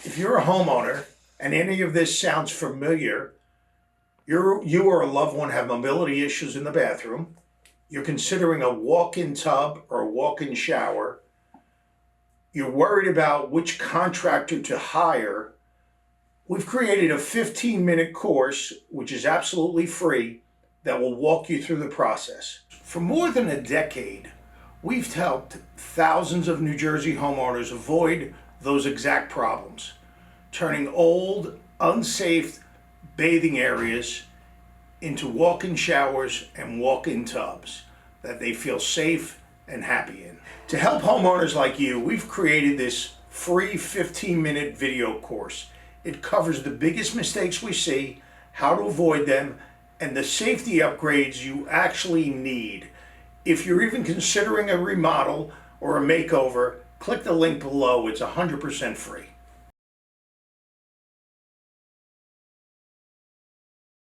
If you're a homeowner and any of this sounds familiar, you or a loved one have mobility issues in the bathroom, you're considering a walk-in tub or a walk-in shower, you're worried about which contractor to hire, we've created a 15-minute course, which is absolutely free, that will walk you through the process. For more than a decade, we've helped thousands of New Jersey homeowners avoid those exact problems, turning old, unsafe bathing areas into walk-in showers and walk-in tubs that they feel safe and happy in. To help homeowners like you, we've created this free 15-minute video course. It covers the biggest mistakes we see, how to avoid them, and the safety upgrades you actually need. If you're even considering a remodel or a makeover, click the link below. It's 100% free.